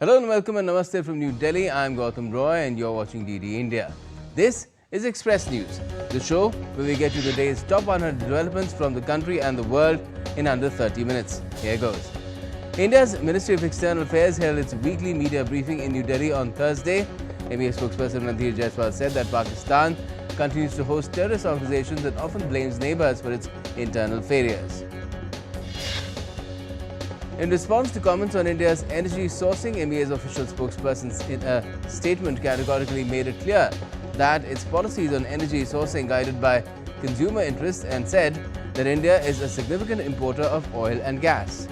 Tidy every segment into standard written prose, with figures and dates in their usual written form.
Hello and welcome and namaste from New Delhi. I'm Gautam Roy and you're watching DD India. This is Express News, the show where we get you the day's top 100 developments from the country and the world in under 30 minutes. Here goes. India's Ministry of External Affairs held its weekly media briefing in New Delhi on Thursday. MEA spokesperson Ranveer Jaiswal said that Pakistan continues to host terrorist organizations and often blames neighbors for its internal failures. In response to comments on India's energy sourcing, MEA's official spokesperson in a statement categorically made it clear that its policies on energy sourcing guided by consumer interests and said that India is a significant importer of oil and gas.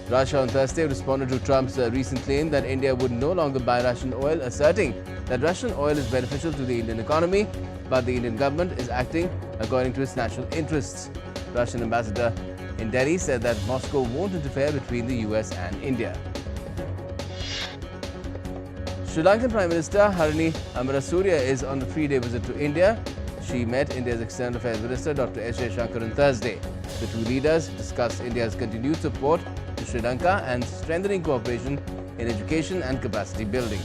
Russia on Thursday responded to Trump's recent claim that India would no longer buy Russian oil, asserting that Russian oil is beneficial to the Indian economy, but the Indian government is acting according to its national interests. Russian ambassador in Delhi said that Moscow won't interfere between the US and India. Sri Lankan Prime Minister Harini Amarasurya is on a 3-day visit to India. She met India's External Affairs Minister Dr. S. Jaishankar on Thursday. The two leaders discussed India's continued support to Sri Lanka and strengthening cooperation in education and capacity building.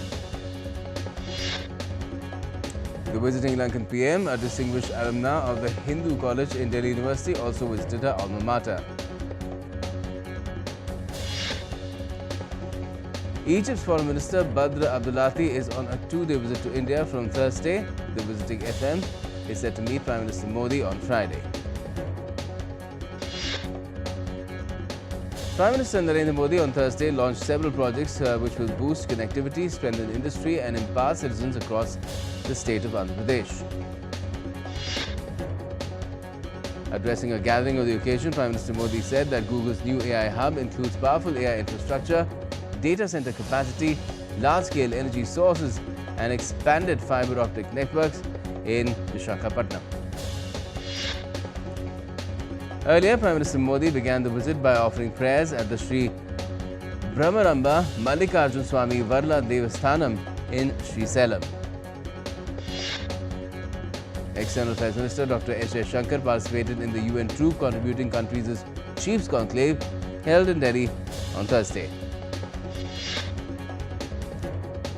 The visiting Lankan PM, a distinguished alumna of the Hindu College in Delhi University, also visited her alma mater. Egypt's Foreign Minister Badr Abdulati is on a 2-day visit to India from Thursday. The visiting FM is set to meet Prime Minister Modi on Friday. Prime Minister Narendra Modi on Thursday launched several projects which will boost connectivity, strengthen industry and empower citizens across the state of Andhra Pradesh. Addressing a gathering on the occasion, Prime Minister Modi said that Google's new AI hub includes powerful AI infrastructure, data center capacity, large-scale energy sources and expanded fiber optic networks in Visakhapatnam. Earlier, Prime Minister Modi began the visit by offering prayers at the Sri Brahmaramba Mallikarjun Swami Varla Devasthanam in Srisalem. External Affairs Minister Dr. S. Jaishankar participated in the UN Troop Contributing Countries' Chiefs Conclave held in Delhi on Thursday.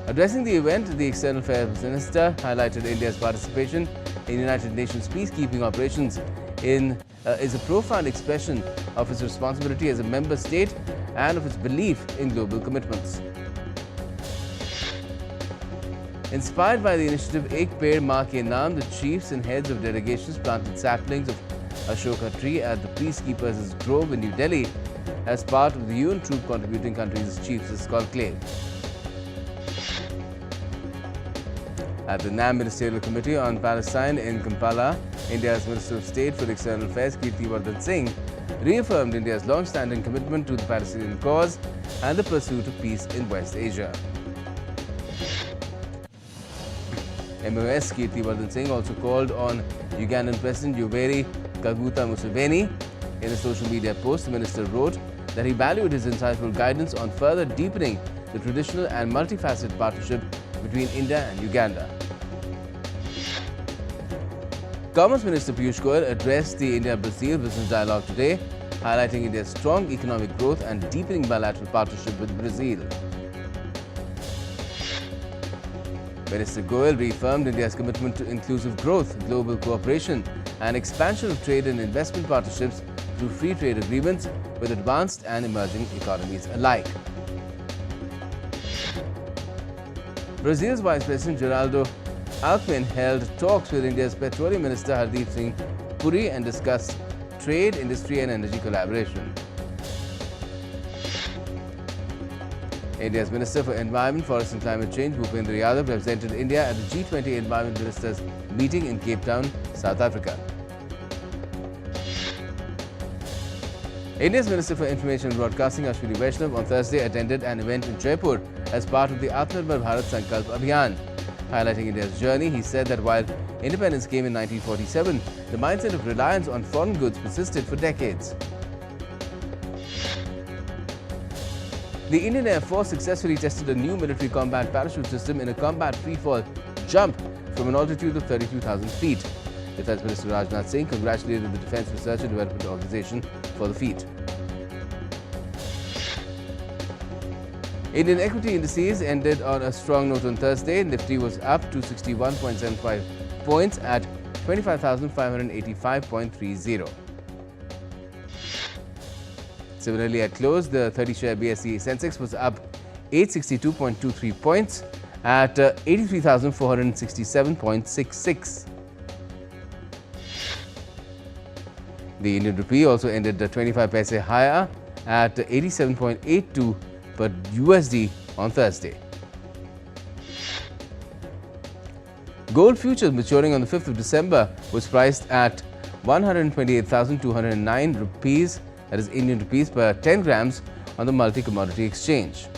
Addressing the event, the External Affairs Minister highlighted India's participation in United Nations peacekeeping operations is a profound expression of its responsibility as a member state and of its belief in global commitments. Inspired by the initiative Ek Ped Maa Ke Naam, the chiefs and heads of delegations planted saplings of Ashoka tree at the Peacekeepers' Grove in New Delhi as part of the UN Troop Contributing Countries' Chiefs' Conclave. At the NAM Ministerial Committee on Palestine in Kampala, India's Minister of State for External Affairs Kirti Vardhan Singh reaffirmed India's long-standing commitment to the Palestinian cause and the pursuit of peace in West Asia. MOS Kirti Vardhan Singh also called on Ugandan President Yoweri Kaguta Museveni. In a social media post, the minister wrote that he valued his insightful guidance on further deepening the traditional and multifaceted partnership between India and Uganda. Commerce Minister Piyush Goyal addressed the India-Brazil business dialogue today, highlighting India's strong economic growth and deepening bilateral partnership with Brazil. Minister Goyal reaffirmed India's commitment to inclusive growth, global cooperation and expansion of trade and investment partnerships through free trade agreements with advanced and emerging economies alike. Brazil's Vice President Geraldo Alckmin held talks with India's Petroleum Minister Hardeep Singh Puri and discussed trade, industry and energy collaboration. India's Minister for Environment, Forest and Climate Change Bhupendra Yadav represented India at the G20 Environment Ministers meeting in Cape Town, South Africa. India's Minister for Information and Broadcasting Ashwini Vaishnav on Thursday attended an event in Jaipur as part of the Atmanirbhar Bharat Sankalp Abhiyan. Highlighting India's journey, he said that while independence came in 1947, the mindset of reliance on foreign goods persisted for decades. The Indian Air Force successfully tested a new military combat parachute system in a combat free-fall jump from an altitude of 32,000 feet. Defence Minister Rajnath Singh congratulated the Defence Research and Development Organisation for the feat. Indian equity indices ended on a strong note on Thursday. Nifty was up to 61.75 points at 25,585.30. Similarly, at close, the 30-share BSE Sensex was up 862.23 points at 83,467.66. The Indian rupee also ended 25 paise higher at 87.82 per USD on Thursday. Gold futures maturing on the 5th of December was priced at 128,209 rupees, that is Indian rupees, per 10 grams on the multi-commodity exchange.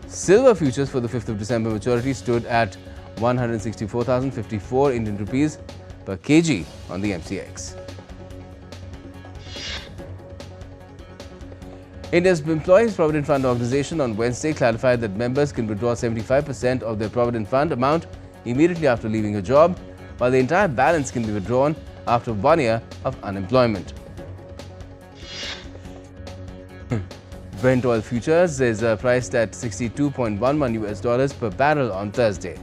Silver futures for the 5th of December maturity stood at 164,054 Indian rupees per kg on the MCX. India's Employees Provident Fund Organization on Wednesday clarified that members can withdraw 75% of their Provident Fund amount immediately after leaving a job, while the entire balance can be withdrawn after 1 year of unemployment. Brent oil futures is priced at $62.11 US per barrel on Thursday.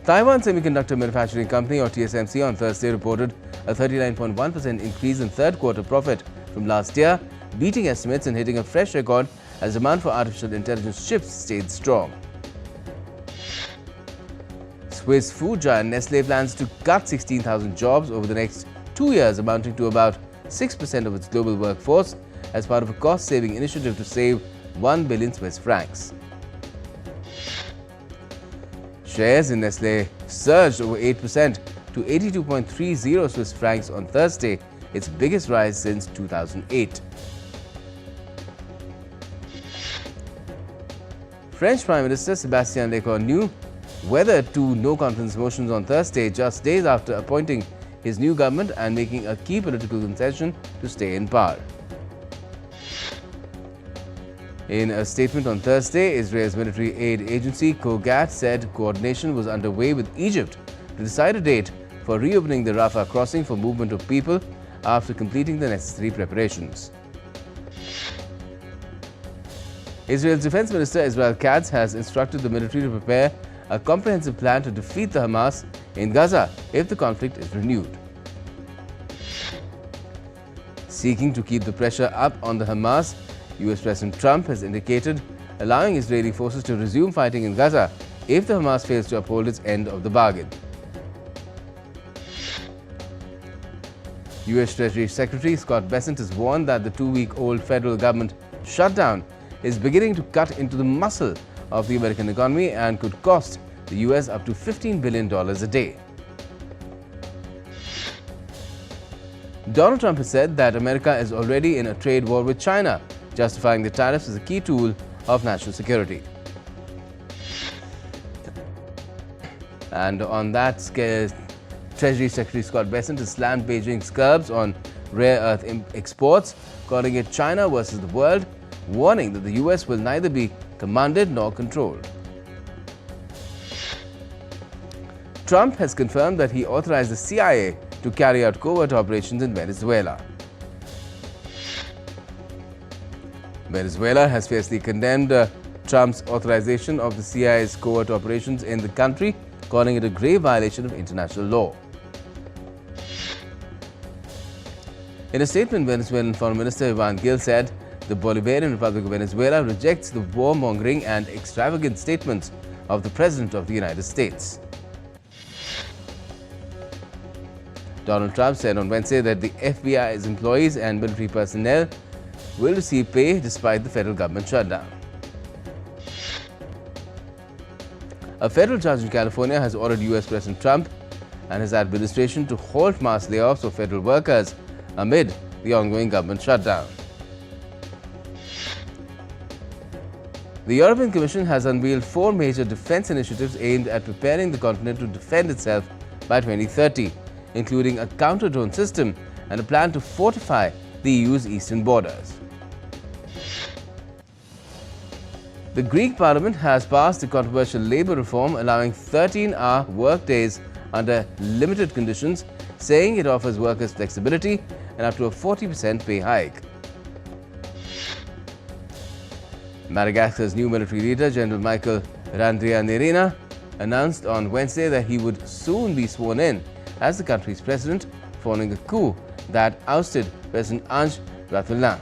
Taiwan Semiconductor Manufacturing Company, or TSMC, on Thursday reported a 39.1% increase in third-quarter profit from last year, beating estimates and hitting a fresh record as demand for artificial intelligence chips stayed strong. Swiss food giant Nestlé plans to cut 16,000 jobs over the next 2 years, amounting to about 6% of its global workforce, as part of a cost-saving initiative to save 1 billion Swiss francs. Shares in Nestlé surged over 8% to 82.30 Swiss francs on Thursday, its biggest rise since 2008. French Prime Minister Sébastien Lecornu weathered two no-confidence motions on Thursday, just days after appointing his new government and making a key political concession to stay in power. In a statement on Thursday, Israel's military aid agency COGAT said coordination was underway with Egypt to decide a date for reopening the Rafah crossing for movement of people after completing the necessary preparations. Israel's Defense Minister Israel Katz has instructed the military to prepare a comprehensive plan to defeat the Hamas in Gaza if the conflict is renewed. Seeking to keep the pressure up on the Hamas, US President Trump has indicated allowing Israeli forces to resume fighting in Gaza if the Hamas fails to uphold its end of the bargain. US Treasury Secretary Scott Bessent has warned that the 2-week-old federal government shutdown is beginning to cut into the muscle of the American economy and could cost the US up to $15 billion a day. Donald Trump has said that America is already in a trade war with China, justifying the tariffs as a key tool of national security. And on that scale, Treasury Secretary Scott Bessent has slammed Beijing's curbs on rare earth exports, calling it China versus the world, warning that the US will neither be commanded nor controlled. Trump has confirmed that he authorized the CIA to carry out covert operations in Venezuela. Venezuela has fiercely condemned Trump's authorization of the CIA's covert operations in the country, calling it a grave violation of international law. In a statement, Venezuelan Foreign Minister Ivan Gil said the Bolivarian Republic of Venezuela rejects the warmongering and extravagant statements of the President of the United States. Donald Trump said on Wednesday that the FBI's employees and military personnel will receive pay despite the federal government shutdown. A federal judge in California has ordered US President Trump and his administration to halt mass layoffs of federal workers amid the ongoing government shutdown. The European Commission has unveiled 4 major defense initiatives aimed at preparing the continent to defend itself by 2030, including a counter-drone system and a plan to fortify the EU's eastern borders. The Greek Parliament has passed a controversial labour reform allowing 13-hour work days under limited conditions, saying it offers workers flexibility and up to a 40% pay hike. Madagascar's new military leader, General Michael Randrianirina, announced on Wednesday that he would soon be sworn in as the country's president following a coup that ousted President Ange Ratulin.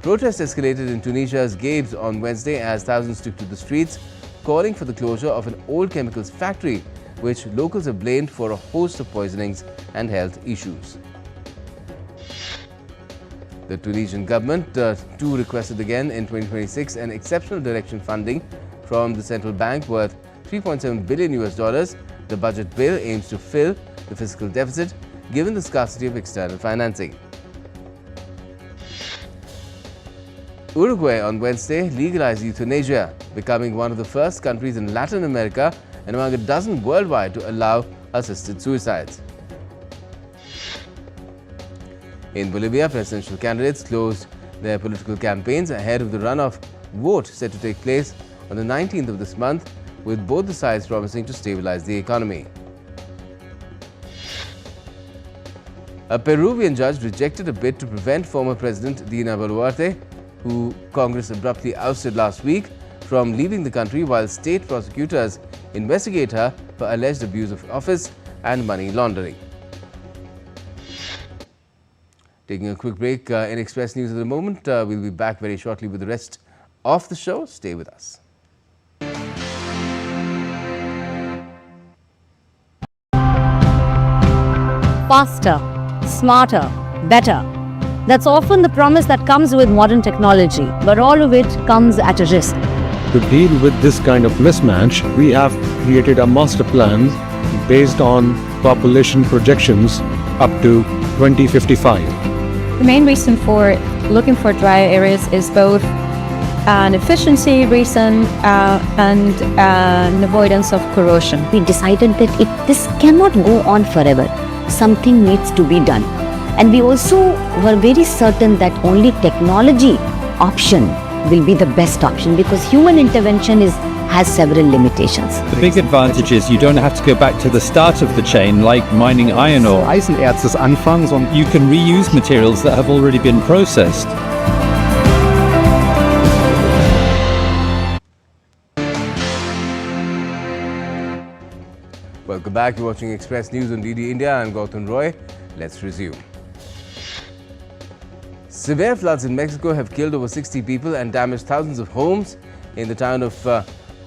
Protests escalated in Tunisia's Gabes on Wednesday as thousands took to the streets, calling for the closure of an old chemicals factory, which locals have blamed for a host of poisonings and health issues. The Tunisian government too requested again in 2026 an exceptional direction funding from the central bank worth $3.7 billion. The budget bill aims to fill the fiscal deficit given the scarcity of external financing. Uruguay on Wednesday legalized euthanasia, becoming one of the first countries in Latin America and among a dozen worldwide to allow assisted suicides. In Bolivia, presidential candidates closed their political campaigns ahead of the runoff vote set to take place on the 19th of this month, with both the sides promising to stabilize the economy. A Peruvian judge rejected a bid to prevent former President Dina Boluarte, who Congress abruptly ousted last week, from leaving the country while state prosecutors investigate her for alleged abuse of office and money laundering. Taking a quick break in Express News at the moment. We'll be back very shortly with the rest of the show. Stay with us. Faster, smarter, better. That's often the promise that comes with modern technology, but all of it comes at a risk. To deal with this kind of mismatch, we have created a master plan based on population projections up to 2055. The main reason for looking for dry areas is both an efficiency reason and an avoidance of corrosion. We decided that this cannot go on forever. Something needs to be done. And we also were very certain that only technology option will be the best option, because human intervention has several limitations. The big advantage is you don't have to go back to the start of the chain like mining iron ore. Eisenerz des Anfangs und You can reuse materials that have already been processed. Welcome back. You're watching Express News on DD India. I'm Gautam Roy. Let's resume. Severe floods in Mexico have killed over 60 people and damaged thousands of homes in the town of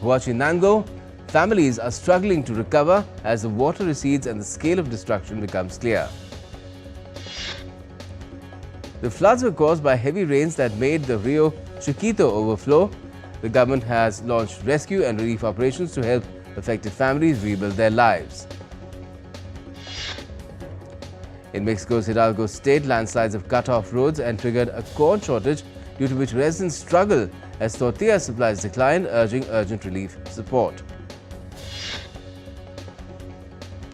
Huachinango. Families are struggling to recover as the water recedes and the scale of destruction becomes clear. The floods were caused by heavy rains that made the Rio Chiquito overflow. The government has launched rescue and relief operations to help affected families rebuild their lives. In Mexico's Hidalgo state, landslides have cut off roads and triggered a corn shortage, due to which residents struggle as tortilla supplies decline, urging urgent relief support.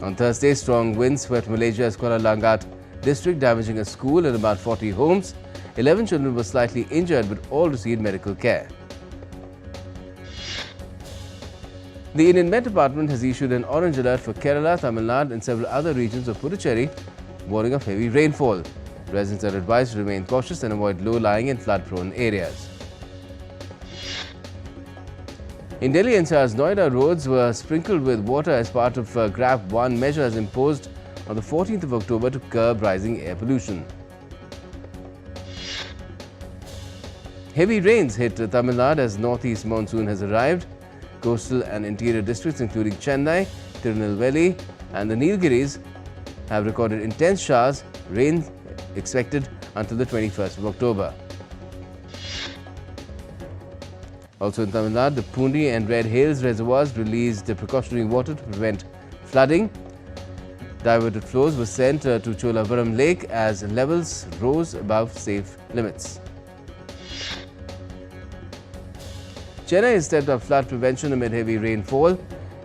On Thursday, strong winds swept Malaysia's Kuala Langat district, damaging a school and about 40 homes. 11 children were slightly injured, but all received medical care. The Indian Met Department has issued an orange alert for Kerala, Tamil Nadu and several other regions of Puducherry, warning of heavy rainfall. Residents are advised to remain cautious and avoid low-lying and flood-prone areas. In Delhi NCR's Noida, roads were sprinkled with water as part of GRAP 1 measures imposed on the 14th of October to curb rising air pollution. Heavy rains hit Tamil Nadu as northeast monsoon has arrived. Coastal and interior districts including Chennai, Tirunelveli and the Nilgiris have recorded intense showers, rain expected until the 21st of October. Also in Tamil Nadu, the Pundi and Red Hills reservoirs released precautionary water to prevent flooding. Diverted flows were sent to Cholavaram Lake as levels rose above safe limits. Chennai has stepped up flood prevention amid heavy rainfall.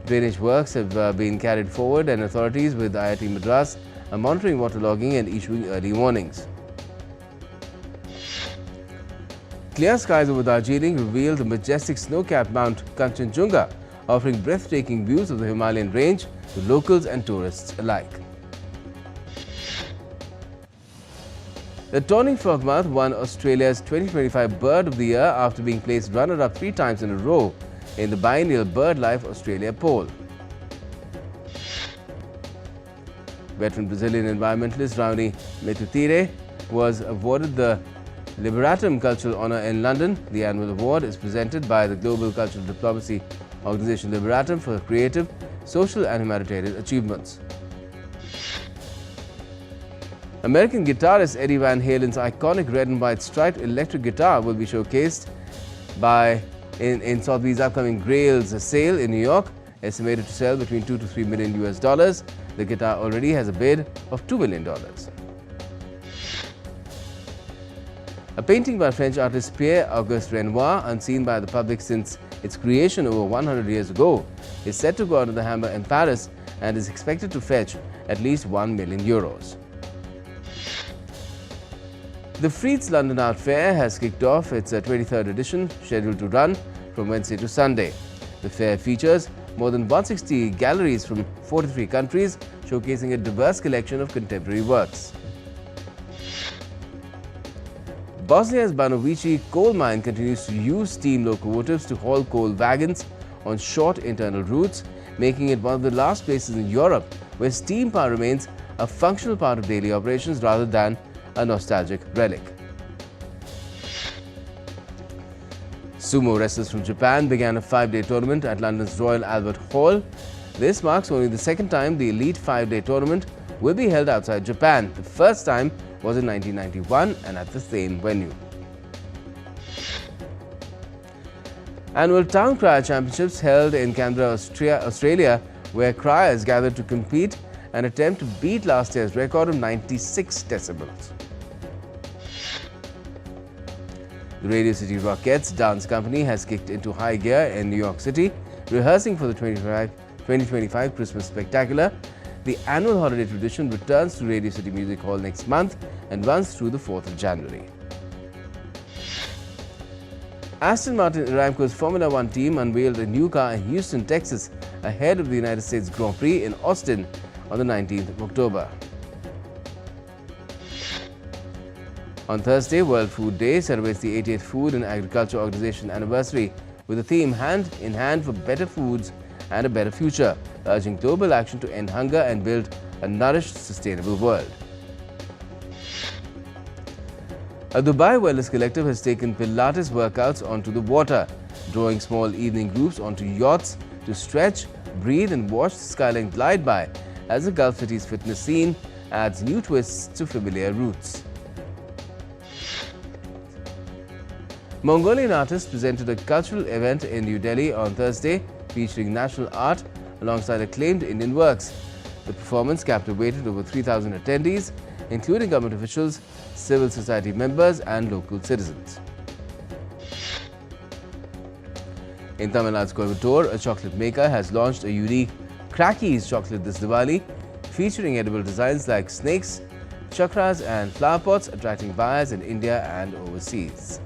Drainage works have been carried forward and authorities with IIT Madras are monitoring waterlogging and issuing early warnings. Clear skies over Darjeeling reveal the majestic snow-capped Mount The tawny frogmouth won Australia's 2025 Bird of the Year after being placed runner-up 3 times in a row in the biennial BirdLife Australia poll. Veteran Brazilian environmentalist Raoni Metutire was awarded the Liberatum Cultural Honour in London. The annual award is presented by the global cultural diplomacy organisation Liberatum for creative, social and humanitarian achievements. American guitarist Eddie Van Halen's iconic red and white striped electric guitar will be showcased in Sotheby's upcoming Grails sale in New York, estimated to sell between $2 to $3 million US. The guitar already has a bid of $2 million. A painting by French artist Pierre-Auguste Renoir, unseen by the public since its creation over 100 years ago, is set to go under the hammer in Paris and is expected to fetch at least €1 million. The Frieze London Art Fair has kicked off its 23rd edition, scheduled to run from Wednesday to Sunday. The fair features more than 160 galleries from 43 countries, showcasing a diverse collection of contemporary works. Bosnia's Banovici coal mine continues to use steam locomotives to haul coal wagons on short internal routes, making it one of the last places in Europe where steam power remains a functional part of daily operations rather than a nostalgic relic. Sumo wrestlers from Japan began a 5-day tournament at London's Royal Albert Hall. This marks only the second time the elite 5-day tournament will be held outside Japan. The first time was in 1991 and at the same venue. Annual Town Crier Championships held in Canberra, Australia, where criers gathered to compete and attempt to beat last year's record of 96 decibels. The Radio City Rockettes dance company has kicked into high gear in New York City, rehearsing for the 2025 Christmas Spectacular. The annual holiday tradition returns to Radio City Music Hall next month and runs through the 4th of January. Aston Martin Aramco's Formula One team unveiled a new car in Houston, Texas, ahead of the United States Grand Prix in Austin on the 19th of October. On Thursday, World Food Day celebrates the 88th Food and Agriculture Organization anniversary with the theme Hand in Hand for Better Foods and a Better Future, urging global action to end hunger and build a nourished, sustainable world. A Dubai Wellness Collective has taken Pilates workouts onto the water, drawing small evening groups onto yachts to stretch, breathe and watch the skyline glide by as the Gulf City's fitness scene adds new twists to familiar routes. Mongolian artists presented a cultural event in New Delhi on Thursday featuring national art alongside acclaimed Indian works. The performance captivated over 3,000 attendees, including government officials, civil society members and local citizens. In Tamil Nadu's Coimbatore, a chocolate maker has launched a unique Crackies chocolate this Diwali, featuring edible designs like snakes, chakras and flower pots, attracting buyers in India and overseas.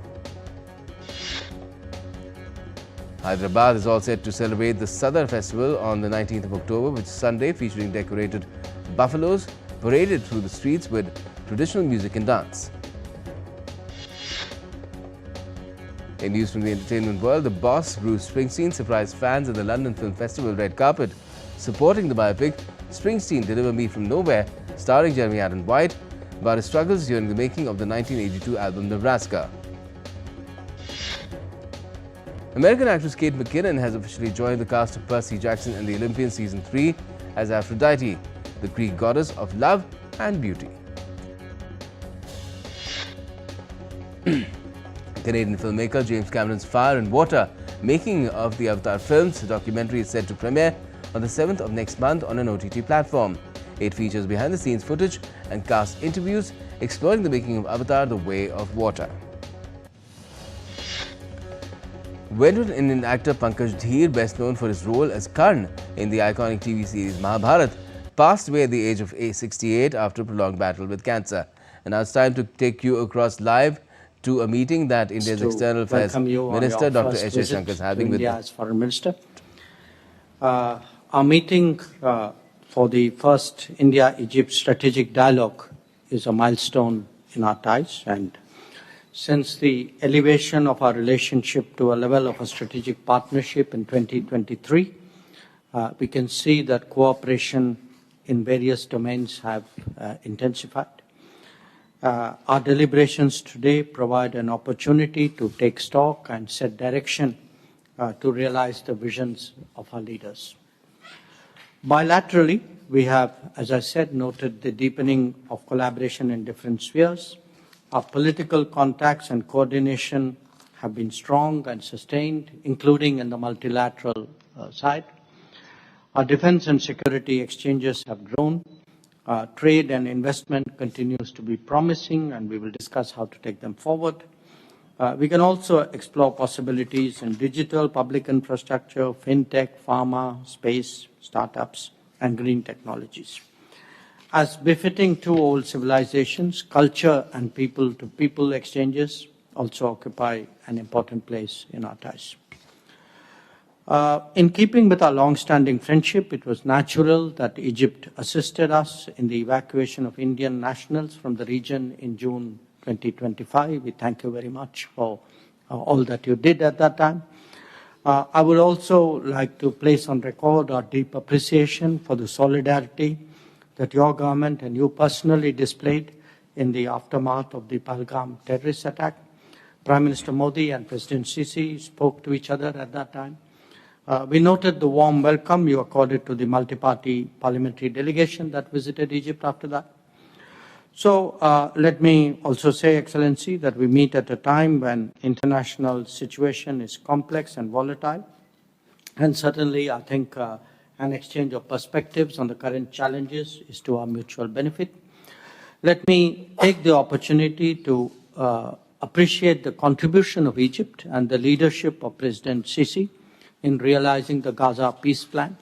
Hyderabad is all set to celebrate the Sadar Festival on the 19th of October, which is Sunday, featuring decorated buffaloes paraded through the streets with traditional music and dance. In news from the entertainment world, the boss Bruce Springsteen surprised fans at the London Film Festival red carpet, supporting the biopic Springsteen Deliver Me From Nowhere, starring Jeremy Allen White, about his struggles during the making of the 1982 album Nebraska. American actress Kate McKinnon has officially joined the cast of Percy Jackson and the Olympian Season 3 as Aphrodite, the Greek goddess of love and beauty. Canadian filmmaker James Cameron's Fire and Water, making of the Avatar films documentary is set to premiere on the 7th of next month on an OTT platform. It features behind-the-scenes footage and cast interviews exploring the making of Avatar: The Way of Water. Veteran Indian actor Pankaj Dheer, best known for his role as Karn in the iconic TV series Mahabharat, passed away at the age of 68 after a prolonged battle with cancer. And now it's time to take you across live to a meeting that India's External Affairs Minister Dr. S. Jaishankar is having with India as Foreign Minister. Our meeting for the first India-Egypt strategic dialogue is a milestone in our ties. And since the elevation of our relationship to a level of a strategic partnership in 2023, we can see that cooperation in various domains have intensified. Our deliberations today provide an opportunity to take stock and set direction to realize the visions of our leaders. Bilaterally, we have, as I said, noted the deepening of collaboration in different spheres. Our political contacts and coordination have been strong and sustained, including in the multilateral side. Our defense and security exchanges have grown. Trade and investment continues to be promising, and we will discuss how to take them forward. We can also explore possibilities in digital, public infrastructure, fintech, pharma, space, startups, and green technologies. As befitting two old civilizations, culture and people-to-people exchanges also occupy an important place in our ties. In keeping with our long-standing friendship, it was natural that Egypt assisted us in the evacuation of Indian nationals from the region in June 2025. We thank you very much for all that you did at that time. I would also like to place on record our deep appreciation for the solidarity that your government and you personally displayed in the aftermath of the Pahalgam terrorist attack. Prime Minister Modi and President Sisi spoke to each other at that time. We noted the warm welcome you accorded to the multi-party parliamentary delegation that visited Egypt after that. So let me also say, Excellency, that we meet at a time when international situation is complex and volatile. And certainly, I think an exchange of perspectives on the current challenges is to our mutual benefit. Let me take the opportunity to appreciate the contribution of Egypt and the leadership of President Sisi in realizing the Gaza peace plan.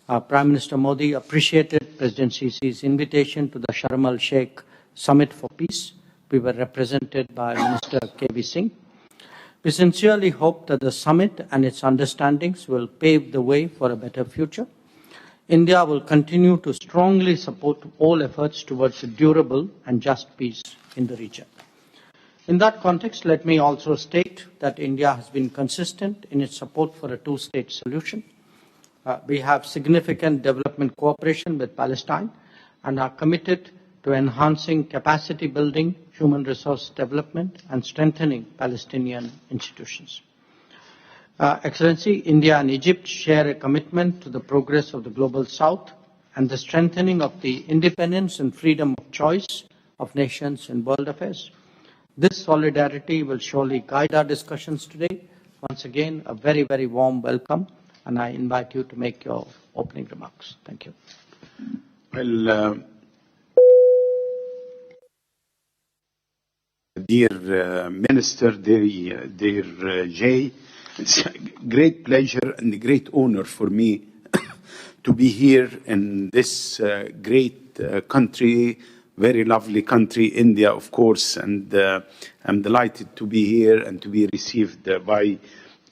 Prime Minister Modi appreciated President Sisi's invitation to the Sharm el-Sheikh Summit for Peace. We were represented by Minister K.B. Singh. We sincerely hope that the summit and its understandings will pave the way for a better future. India will continue to strongly support all efforts towards a durable and just peace in the region. In that context, let me also state that India has been consistent in its support for a two-state solution. We have significant development cooperation with Palestine and are committed to enhancing capacity building, human resource development, and strengthening Palestinian institutions. Excellency, India and Egypt share a commitment to the progress of the Global South and the strengthening of the independence and freedom of choice of nations in world affairs. This solidarity will surely guide our discussions today. Once again, a very, very warm welcome, and I invite you to make your opening remarks. Thank you. Well, dear Minister, dear Jay, it's a great pleasure and a great honor for me to be here in this great country, very lovely country, India, of course, and I'm delighted to be here and to be received by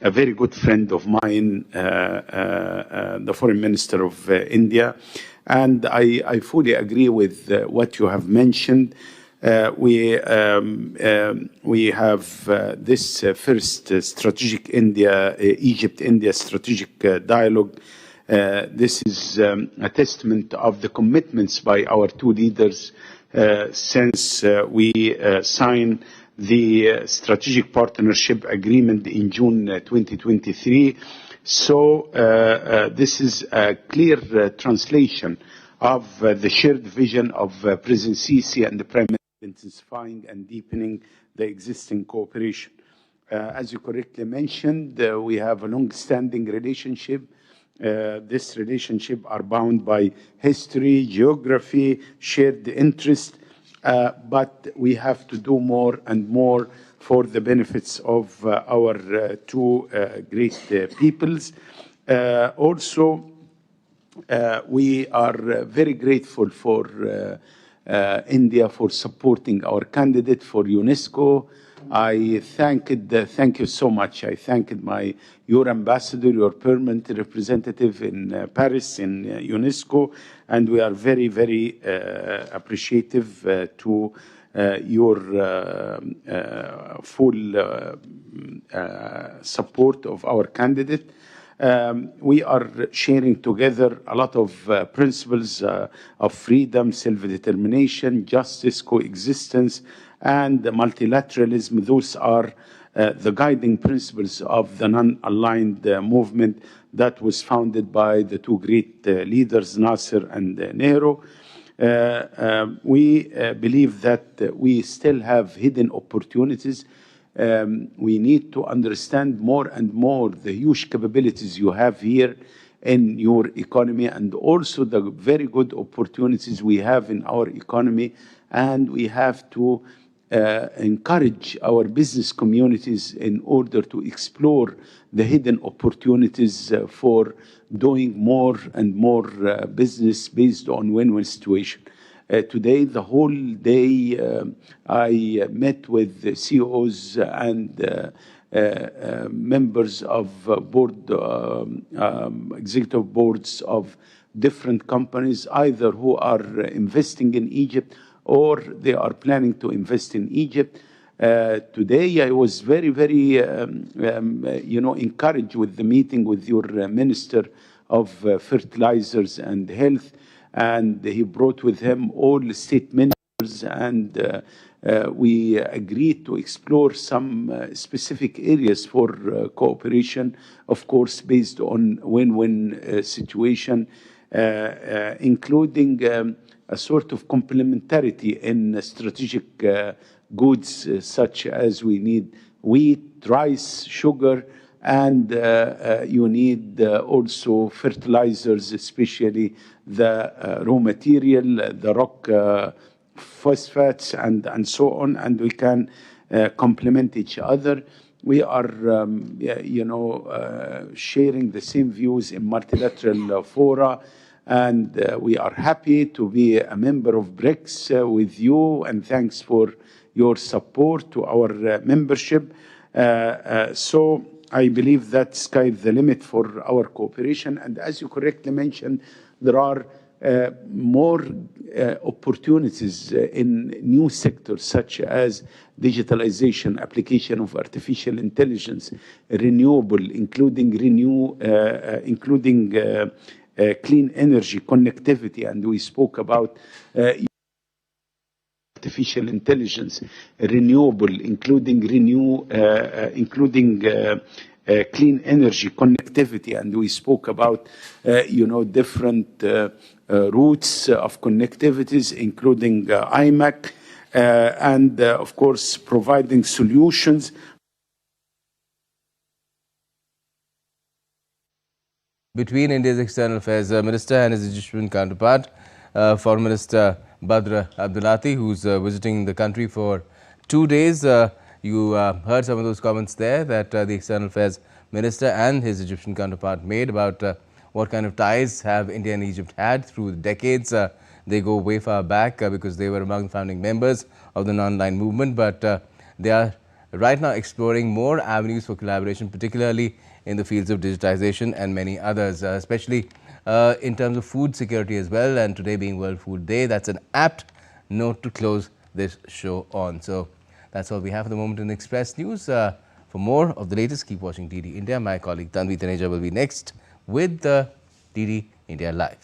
a very good friend of mine, the Foreign Minister of India. And I fully agree with what you have mentioned. We have this first strategic Egypt-India strategic dialogue. This is a testament of the commitments by our two leaders since we signed the strategic partnership agreement in June 2023. So this is a clear translation of the shared vision of President Sisi and the Prime Minister, intensifying and deepening the existing cooperation. As you correctly mentioned, we have a long-standing relationship. This relationship are bound by history, geography, shared interest, but we have to do more and more for the benefits of our two great peoples. Also, we are very grateful for India for supporting our candidate for UNESCO. I thank you so much. I thanked your ambassador, your permanent representative in Paris in UNESCO, and we are very, very appreciative to your full support of our candidate. We are sharing together a lot of principles of freedom, self-determination, justice, coexistence, and multilateralism. Those are the guiding principles of the non-aligned movement that was founded by the two great leaders, Nasser and Nehru. We believe that we still have hidden opportunities. We need to understand more and more the huge capabilities you have here in your economy, and also the very good opportunities we have in our economy. And we have to encourage our business communities in order to explore the hidden opportunities for doing more and more business based on win-win situation. Today, the whole day, I met with the CEOs and members of executive boards of different companies, either who are investing in Egypt or they are planning to invest in Egypt. Today, I was very, very, encouraged with the meeting with your Minister of Fertilizers and Health, and he brought with him all the state ministers, and we agreed to explore some specific areas for cooperation, of course, based on win-win situation, including a sort of complementarity in strategic goods such as we need wheat, rice, sugar, and you need also fertilizers, especially the raw material, the rock phosphates, and so on, and we can complement each other. We are, sharing the same views in multilateral fora, and we are happy to be a member of BRICS with you, and thanks for your support to our membership. So I believe that sky is the limit for our cooperation. And as you correctly mentioned, there are more opportunities in new sectors such as digitalization, application of artificial intelligence, renewable, including clean energy, connectivity, and we spoke about artificial intelligence, renewable, including clean energy, connectivity, and we spoke about different routes of connectivities, including IMAC, and of course providing solutions. Between India's External Affairs Minister and his Egyptian counterpart, Foreign Minister Badr Abdulati, who's visiting the country for 2 days. You heard some of those comments there that the External Affairs Minister and his Egyptian counterpart made about what kind of ties have India and Egypt had through the decades. They go way far back because they were among the founding members of the non-aligned movement, but they are right now exploring more avenues for collaboration, particularly in the fields of digitization and many others, especially in terms of food security as well. And today being World Food Day, that's an apt note to close this show on. So that's all we have at the moment in Express News. For more of the latest, keep watching DD India. My colleague Tanvi Taneja will be next with DD India Live.